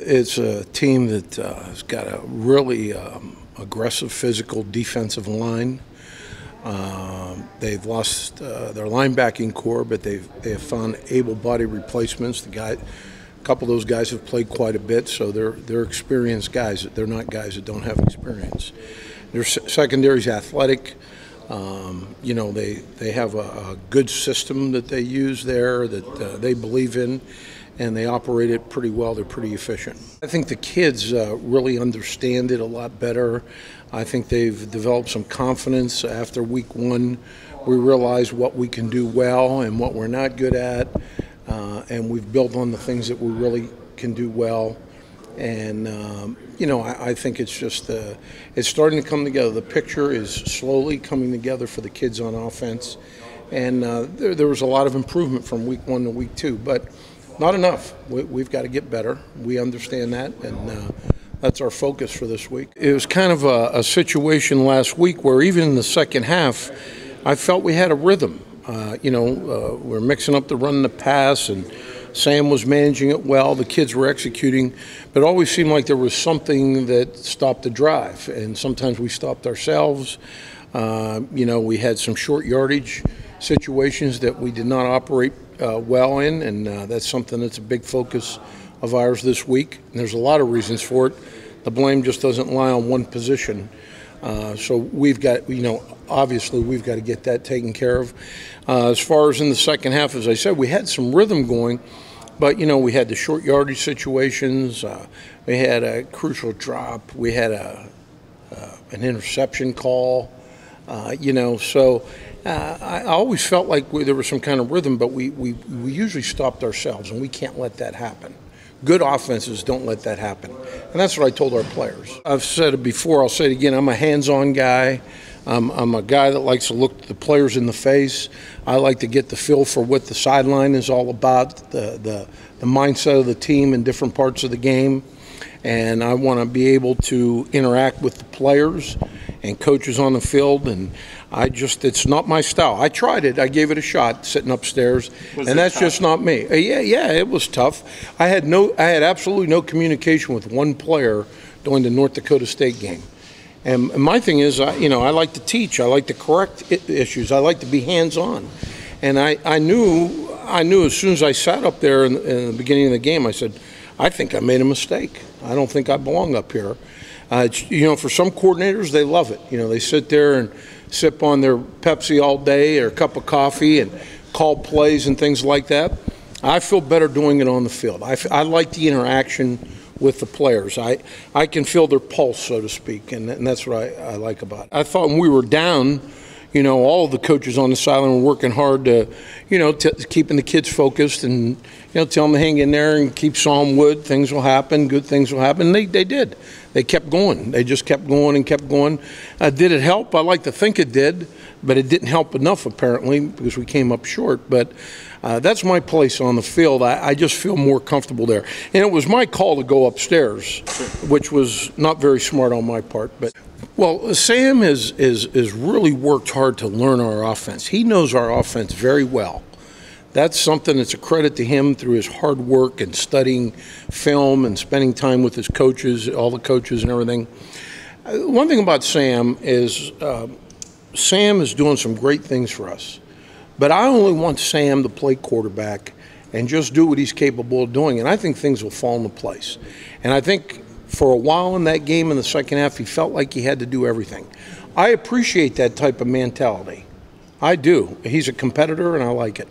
It's a team that has got a really aggressive, physical defensive line. They've lost their linebacking core, but they have found able-bodied replacements. A couple of those guys have played quite a bit, so they're experienced guys. They're not guys that don't have experience. Their secondary's athletic. They have a good system that they use there that they believe in, and they operate it pretty well. They're pretty efficient. I think the kids really understand it a lot better. I think they've developed some confidence after week one. We realize what we can do well and what we're not good at, and we've built on the things that we really can do well. And, I think it's just it's starting to come together. The picture is slowly coming together for the kids on offense. And there was a lot of improvement from week one to week two, but not enough. We've got to get better. We understand that, and that's our focus for this week. It was kind of a situation last week where even in the second half, I felt we had a rhythm. We're mixing up the run and the pass, and Sam was managing it well. The kids were executing, but it always seemed like there was something that stopped the drive, and sometimes we stopped ourselves. We had some short yardage situations that we did not operate well in, and that's something that's a big focus of ours this week. And there's a lot of reasons for it. The blame just doesn't lie on one position. So we've got, obviously we've got to get that taken care of. As far as in the second half, as I said, we had some rhythm going, but, we had the short yardage situations. We had a crucial drop. We had an interception call, so I always felt like there was some kind of rhythm, but we usually stopped ourselves, and we can't let that happen. Good offenses don't let that happen. And that's what I told our players. I've said it before, I'll say it again, I'm a hands-on guy. I'm a guy that likes to look the players in the face. I like to get the feel for what the sideline is all about, the mindset of the team in different parts of the game. And I want to be able to interact with the players and coaches on the field, and it's not my style. I tried it. I gave it a shot sitting upstairs, and that's just not me. Yeah, it was tough. I had absolutely no communication with one player during the North Dakota State game. And my thing is, I like to teach. I like to correct issues. I like to be hands-on. And I knew as soon as I sat up there in the beginning of the game, I said, I think I made a mistake. I don't think I belong up here. For some coordinators, they love it. They sit there and sip on their Pepsi all day or a cup of coffee and call plays and things like that. I feel better doing it on the field. I like the interaction with the players. I can feel their pulse, so to speak, and that's what I like about it. I thought when we were down, all of the coaches on the sideline were working hard to, keeping the kids focused and, tell them to hang in there and keep sawing wood. Things will happen. Good things will happen. They did. They kept going. They just kept going and kept going. Did it help? I like to think it did, but it didn't help enough apparently because we came up short. But that's my place on the field. I just feel more comfortable there. And it was my call to go upstairs, which was not very smart on my part. But well, Sam has really worked hard to learn our offense. He knows our offense very well. That's something that's a credit to him through his hard work and studying film and spending time with his coaches, all the coaches and everything. One thing about Sam is doing some great things for us. But I only want Sam to play quarterback and just do what he's capable of doing. And I think things will fall into place. And I think for a while in that game in the second half, he felt like he had to do everything. I appreciate that type of mentality. I do. He's a competitor, and I like it.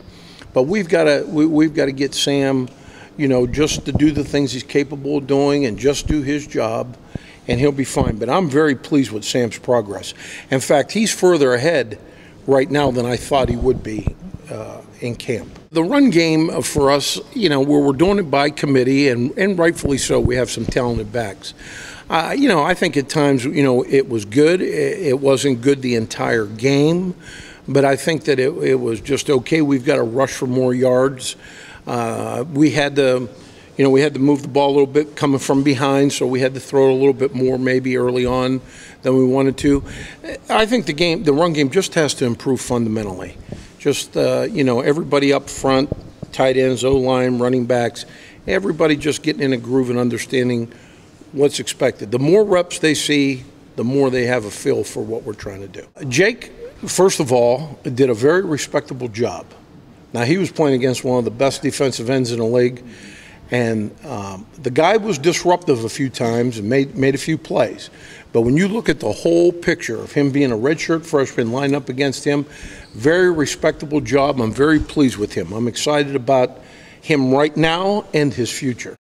But we've got to get Sam, just to do the things he's capable of doing and just do his job, and he'll be fine. But I'm very pleased with Sam's progress. In fact, he's further ahead right now than I thought he would be in camp. The run game for us, where we're doing it by committee, and rightfully so, we have some talented backs. I think at times, it was good. It wasn't good the entire game. But I think that it was just okay. We've got to rush for more yards. We had to move the ball a little bit coming from behind, so we had to throw it a little bit more maybe early on than we wanted to. I think the run game just has to improve fundamentally. Just everybody up front, tight ends, O-line, running backs, everybody just getting in a groove and understanding what's expected. The more reps they see, the more they have a feel for what we're trying to do. Jake, first of all, did a very respectable job. Now, he was playing against one of the best defensive ends in the league, and the guy was disruptive a few times and made a few plays. But when you look at the whole picture of him being a redshirt freshman lined up against him, very respectable job. I'm very pleased with him. I'm excited about him right now and his future.